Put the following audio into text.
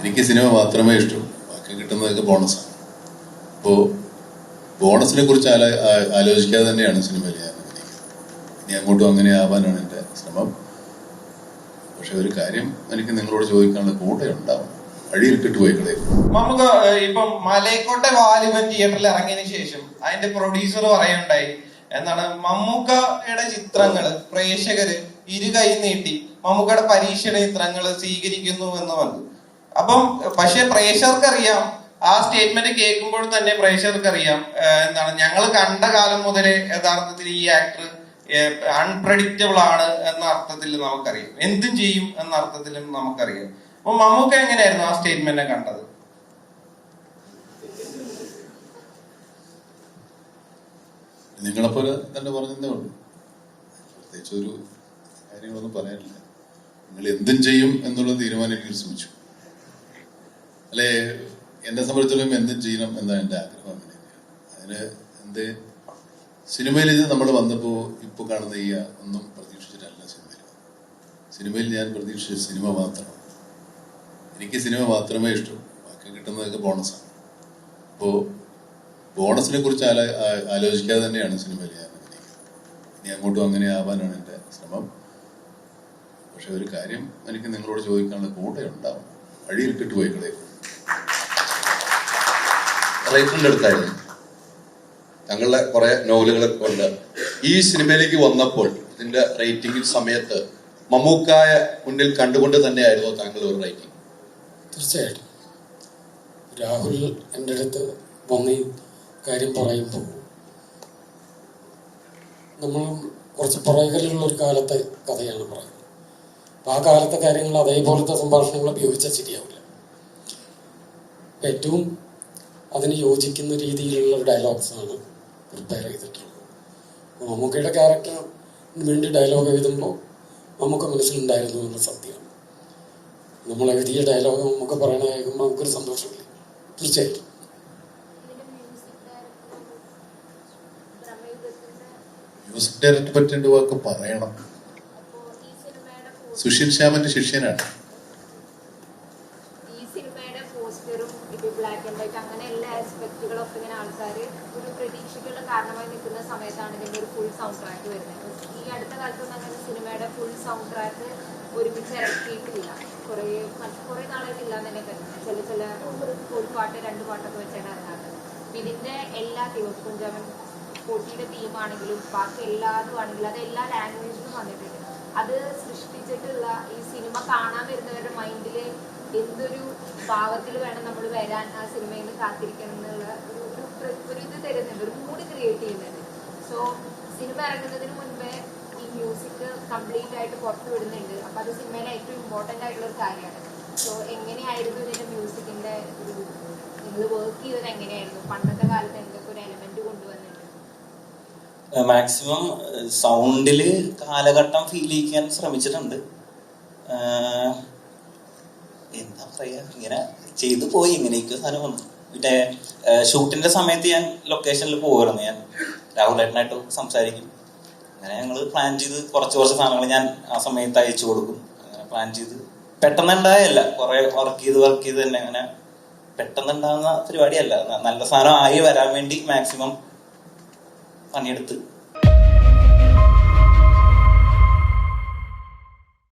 എനിക്ക് സിനിമ മാത്രമേ ഇഷ്ടമുള്ളൂ, ബാക്കി കിട്ടുന്നതൊക്കെ ബോണസാണ്. അപ്പോൾ ബോണസിനെ കുറിച്ച് ആലോചിക്കാതെ തന്നെയാണ് സിനിമയിൽ ഞാൻ അഭിനയിക്കുന്നത്. ഇനി അങ്ങോട്ടും അങ്ങനെ ആവാനാണ് എൻ്റെ ശ്രമം. പക്ഷെ ഒരു കാര്യം എനിക്ക് നിങ്ങളോട് ചോദിക്കാനുള്ള, കൂടെ ഉണ്ടാവും, വഴിയിലിട്ടിട്ട് പോയി കളയും. നമുക്ക് ഇപ്പം മലയക്കോട്ടെ വാലിബൻ തിയേറ്ററിൽ ഇറങ്ങിയതിനു ശേഷം അതിന്റെ പ്രൊഡ്യൂസർ പറയുണ്ടായി എന്താണ്, മമ്മൂക്കയുടെ ചിത്രങ്ങള് പ്രേക്ഷകര് ഇരുകൈ നീട്ടി മമ്മൂക്കയുടെ പരീക്ഷയുടെ ചിത്രങ്ങള് സ്വീകരിക്കുന്നു എന്ന് പറഞ്ഞു. അപ്പം പക്ഷെ പ്രേക്ഷകർക്കറിയാം, ആ സ്റ്റേറ്റ്മെന്റ് കേൾക്കുമ്പോൾ തന്നെ പ്രേക്ഷകർക്കറിയാം എന്താണ്, ഞങ്ങൾ കണ്ട കാലം മുതലേ യഥാർത്ഥത്തിൽ ഈ ആക്ടർ അൺപ്രഡിക്റ്റബിൾ ആണ് എന്ന അർത്ഥത്തിൽ നമുക്കറിയാം, എന്തും ചെയ്യും എന്ന അർത്ഥത്തിലും നമുക്കറിയാം. അപ്പൊ മമ്മൂക്ക എങ്ങനെയായിരുന്നു ആ സ്റ്റേറ്റ്മെന്റ് കണ്ടത്? നിങ്ങളെപ്പോലെ തന്നെ പറഞ്ഞതേ ഉള്ളൂ, പ്രത്യേകിച്ച് ഒരു കാര്യങ്ങളൊന്നും പറയാനില്ല. നിങ്ങൾ എന്തും ചെയ്യും എന്നുള്ള തീരുമാനം എനിക്ക് ശ്രമിച്ചു. അല്ലെ, എന്നെ സംബന്ധിച്ചിടത്തോളം എന്തും ചെയ്യണം എന്നാണ് എൻ്റെ ആഗ്രഹം. അങ്ങനെ അതിന് എന്ത് സിനിമയിൽ ഇത് നമ്മൾ വന്നപ്പോൾ ഇപ്പോൾ കാണുന്ന ഈ ഒന്നും പ്രതീക്ഷിച്ചിട്ടല്ല സിനിമയിൽ ഞാൻ പ്രതീക്ഷിച്ച സിനിമ മാത്രമാണ്. എനിക്ക് സിനിമ മാത്രമേ ഇഷ്ടമുള്ളൂ, ബാക്കി കിട്ടുന്നതൊക്കെ ബോണസാണ്. അപ്പോൾ ബോണസിനെ കുറിച്ച് ആലോചിക്കാതെ തന്നെയാണ് സിനിമയിൽ ഞാൻ അഭിനയിക്കുന്നത്. ഇനി അങ്ങോട്ടും അങ്ങനെ ആവാനാണ് എൻ്റെ ശ്രമം. പക്ഷെ ഒരു കാര്യം എനിക്ക് നിങ്ങളോട് ചോദിക്കാനുള്ള, കൂടെ ഉണ്ടാവും, വഴിയിലിട്ടിട്ട് പോയി കളയും. റൈറ്ററിന്റെ അടുത്തായിരുന്നു ഞങ്ങളുടെ കുറെ നോവലുകളൊക്കെ കൊണ്ട് ഈ സിനിമയിലേക്ക് വന്നപ്പോൾ ഇതിന്റെ റൈറ്റിംഗ് സമയത്ത് മമ്മൂക്കായ മുന്നിൽ കണ്ടുകൊണ്ട് തന്നെയായിരുന്നു താങ്കൾ ഒരു റൈറ്റിംഗ്? തീർച്ചയായിട്ടും രാഹുൽ എൻ്റെ അടുത്ത് വന്ന കാര്യം പറയുമ്പോൾ നമ്മൾ കുറച്ച് പുറകിലുള്ള ഒരു കാലത്തെ കഥയാണ് പറയുന്നത്. അപ്പം ആ കാലത്തെ കാര്യങ്ങൾ അതേപോലത്തെ സംഭാഷണങ്ങൾ ഉപയോഗിച്ചാൽ ശരിയാവില്ല. ഏറ്റവും അതിന് യോജിക്കുന്ന രീതിയിലുള്ള ഡയലോഗ്സാണ് പ്രിപ്പയർ ചെയ്തിട്ടുള്ളത്. മമ്മൂക്കയുടെ ക്യാരക്ടറിന് വേണ്ടി ഡയലോഗ് എഴുതുമ്പോൾ നമുക്ക് മനസ്സിലുണ്ടായിരുന്നു എന്നുള്ള സത്യമാണ്. നമ്മൾ എഴുതിയ ഡയലോഗ് നമുക്ക് പറയണ കേൾക്കുമ്പോൾ നമുക്കൊരു സന്തോഷമില്ല. തീർച്ചയായിട്ടും മ്യൂസിക് ഡയറക്ടറെ പറ്റി രണ്ട് വാക്ക് പറയണം. സുശീൽ ശ്യാമന്റെ ശിഷ്യനാണ്. ഈ സിനിമയുടെ പോസ്റ്ററും ഇത് ബ്ലാക്ക് ആൻഡ് വൈറ്റ് അങ്ങനെ എല്ലാ ആസ്പെക്റ്റുകളൊക്കെ ഇങ്ങനെ ആൾക്കാർ ഒരു പ്രതീക്ഷയ്ക്കുള്ള കാരണമായി നിൽക്കുന്ന സമയത്താണ് ഇതിന്റെ ഒരു ഫുൾ സൗണ്ട് ട്രാക്ക് വരുന്നത്. ഈ അടുത്ത കാലത്തൊന്നും അങ്ങനെ സിനിമയുടെ ഫുൾ സൗണ്ട് ട്രാക്ക് ഒരുമിച്ച് ഇറക്കിയിട്ടില്ല. കുറെ നാളായിട്ടില്ല എന്ന് തന്നെ കരുതുന്നത്. ചില ഒരു പാട്ട് രണ്ട് പാട്ടൊക്കെ വെച്ചാണ് ഇറങ്ങാറുള്ളത്. ഇതിന്റെ എല്ലാ തീമും കുഞ്ചാമൻ കോട്ടിയുടെ തീമാണെങ്കിലും ബാക്കി എല്ലാതും ആണെങ്കിലും അത് എല്ലാ ലാംഗ്വേജിലും വന്നിട്ടുണ്ട്. അത് സൃഷ്ടിച്ചിട്ടുള്ള ഈ സിനിമ കാണാൻ വരുന്നവരുടെ മൈൻഡില് എന്തൊരു ഭാവത്തിൽ വേണം നമ്മൾ വരാൻ ആ സിനിമയിൽ നിന്ന് കാത്തിരിക്കണം എന്നുള്ള ഒരു ഇത് തരുന്നുണ്ട്, ഒരു മൂഡ് ക്രിയേറ്റ് ചെയ്യുന്നുണ്ട്. സോ സിനിമ ഇറങ്ങുന്നതിന് മുൻപേ ഈ മ്യൂസിക് കംപ്ലീറ്റ് ആയിട്ട് പുറത്തു വിടുന്നുണ്ട്. അപ്പൊ അത് സിനിമയിലെ ഏറ്റവും ഇമ്പോർട്ടന്റ് ആയിട്ടുള്ള ഒരു കാര്യമാണ്. സോ എങ്ങനെയായിരുന്നു ഇതിന്റെ മ്യൂസിക്കിന്റെ ഒരു, നിങ്ങൾ വർക്ക് ചെയ്തത് എങ്ങനെയായിരുന്നു? പണ്ടത്തെ കാലത്ത് എന്തൊക്കെ ഒരു എലമെന്റ് കൊണ്ടുവന്നിട്ടുണ്ട്? മാക്സിമം സൗണ്ടില് കാലഘട്ടം ഫീൽ ചെയ്യിക്കാൻ ശ്രമിച്ചിട്ടുണ്ട്. എന്താ പറയാ, ഇങ്ങനെ ചെയ്തു പോയി, ഇങ്ങനെയൊക്കെ സാധനം വന്നു. മറ്റേ ഷൂട്ടിന്റെ സമയത്ത് ഞാൻ ലൊക്കേഷനിൽ പോകുമായിരുന്നു. ഞാൻ രാഹുലേട്ടനായിട്ട് സംസാരിക്കും. അങ്ങനെ ഞങ്ങൾ പ്ലാൻ ചെയ്ത് കുറച്ച് സാധനങ്ങൾ ഞാൻ ആ സമയത്ത് അയച്ചു കൊടുക്കും. അങ്ങനെ പ്ലാൻ ചെയ്ത് പെട്ടെന്ന് ഉണ്ടായല്ല, കുറെ വർക്ക് ചെയ്ത് തന്നെ അങ്ങനെ പെട്ടെന്ന് ഉണ്ടാകുന്ന പരിപാടിയല്ല. നല്ല സാധനം ആയി വരാൻ വേണ്ടി മാക്സിമം പണിയെടുത്ത്